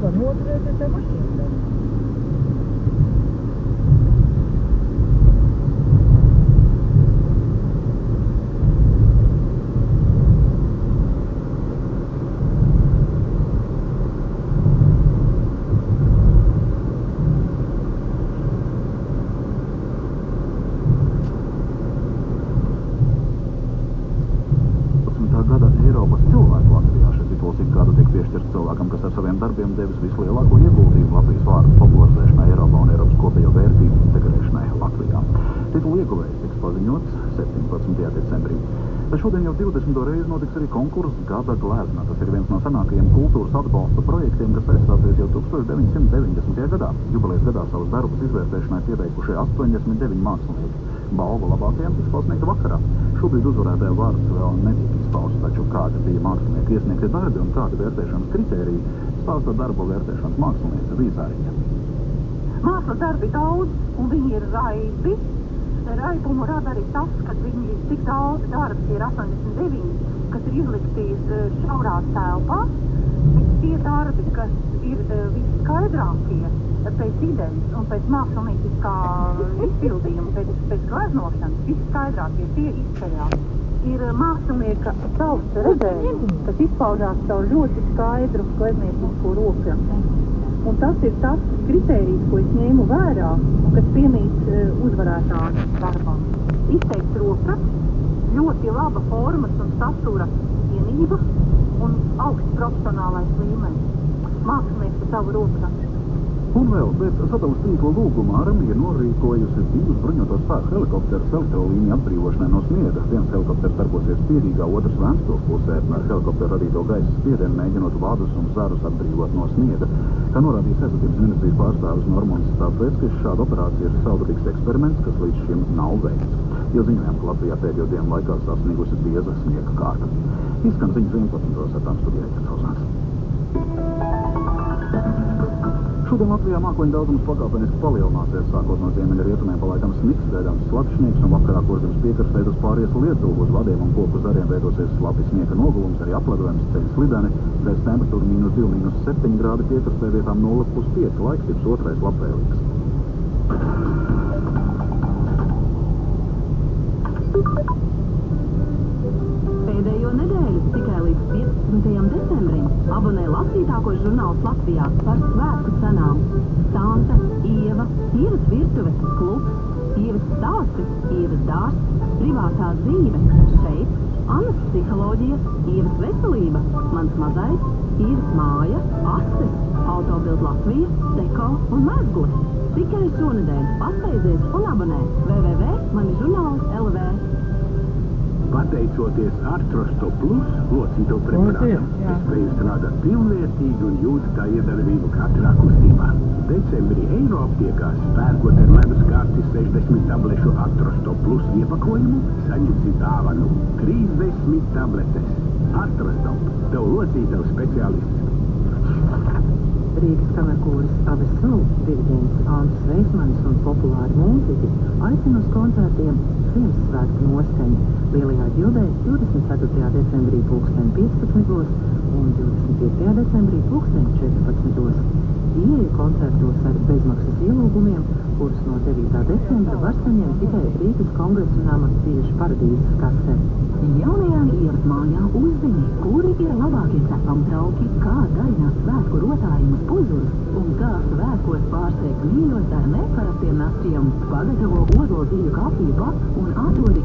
gan otru reizi tā mašīna dara. Gada Eiropas cilvēku Latvijā šis tituls ik gadu tiek piešķirts cilvēkam, kas ar saviem darbiem devis vislielāko ieguldījumu Latvijas vārdu popularizēšanai Eiropā un Eiropas kopējo vērtību integrēšanai Latvijā. Titulu ieguvējs tiks paziņots 17. decembrī. Bet šodien jau 20. reizi notiks arī konkurss Gada glezna. Tas ir viens no senākajiem kultūras atbalsta projektiem, kas aizsācies jau 1990. gadā. Jubilejas gadā savus darbus izvērtēšanai pieteikušie 89 mākslinieki. Balva labākajiem tiks pasniegta vakarā. Šobrīd uzvarētāja vārds vēl netiek izpausts, taču kādi bija mākslinieki iesniegti darbi un kādi vērtēšanas kritēriji stāsta darba vērtēšanas māksliniece Vīzāriņa. Mākslas darbi daudz, un viņi ir raibi. Raibumu rada arī tas, ka viņi tik daudz darbs ir 89, kas ir izlikti šaurās telpās, bet tie darbi, kas ir visskaidrākie pēc idejas un pēc mākslinieckā izpildījuma, pēc gleznošanas, visskaidrākie, tie izceļās. Ir mākslinieka savs redzējums, kas izpaužās caur ļoti skaidru glezniecisko rokrakstu. Un tas ir tas kritērijs, ko es ņēmu vērā, kas piemīt uzvarētāju darbam. Izteikts rokraksts, ļoti laba formas un satura vienība un augsts profesionālais līmenis. Mākslinieks ar savu rokrakstu. Un vēl pēc sadalas tīkla lūguma armija norīkojusi 2 bruņoto spēku helikopterus elektrolīniju atbrīvošanai no sniega. Viens helikopters darbosies Pierīgā, otrs Ventspils pusē. Ar helikopteru radīto gaisa spiedienu mēģinot vadus un zarus atbrīvot no sniega. Kā norādīja Sēsatības ministrijas pārstāvis Normons Stāpveckis, šāda operācija ir saudabīgs eksperiments, kas līdz šim nav veikts. Jo ziņojām, ka Latvijā pēdējo dienu laikā sasniegusi bieza sniega kārta. Izskan ziņas 11. ar tām studijā Ķecauzāns. Šodien Latvijā mākoņu daudzums pakāpeniski palielināsies, sākot no ziemeļa rietumiem palaikams sniks, gaidāms slapšnieks un vakarā Kurzemes piekrastē veidos pāries lietu, uz vadiem un koku zariem veidosies slapi sniega nogulums, arī apledojums, ceļi slideni, gaisa temperatūra -2, -7 grādi piekrastē vietām 0,5, laikstips otrais labvēlīgs. Pēdējo nedēļu tikai līdz 15. decembrim abonē lasītākos žurnālus Latvijā par svētku cenām. Santa, Ieva, Ievas virtuve, klubs, Ievas stāsti, Ievas dārsts, privātā dzīve, šeit, Annas psiholoģija, Ievas veselība, Mans mazais, Ievas māja, Ases, Autobild Latvija, Deko un Mezgli. Tikai šonedēļ pasteidzies un abonē www.manižurnāls.lv. Pateicoties Arthrostop Plus locīto preparātam, es spēju strādāt pilnvērtīgi un jūtu tā iedarbību katrā kustībā. Decembrī Eiroaptiekās, pērkot ar medus kārti 60 tablešu Arthrostop Plus iepakojumu, saņemsi dāvanu 30 tabletes. Arthrostop, tev locītavs speciālists. Rīgas kamerkūras AVSO diriģents Andris Veismanis un populāri mūziķi aicina uz koncertiem Ziemassvētku noskaņu Lielajā ģildē 24. decembrī 15. un 25. decembrī 14. Ieeja koncertos ar bezmaksas ielūgumiem, kurus no 9. decembra var saņemt tikai Rīgas Kongresa nama Cieši paradīzes kasē. Jaunajā Ievas mājā uzzini, kuri ir labākie cepamtrauki, kā darināt svētku rotājumus puzurus un kā svētkos pārsteigt mīļos ar neparastiem nastiem. Pagatavo ozoļu kafiju pats un atrodi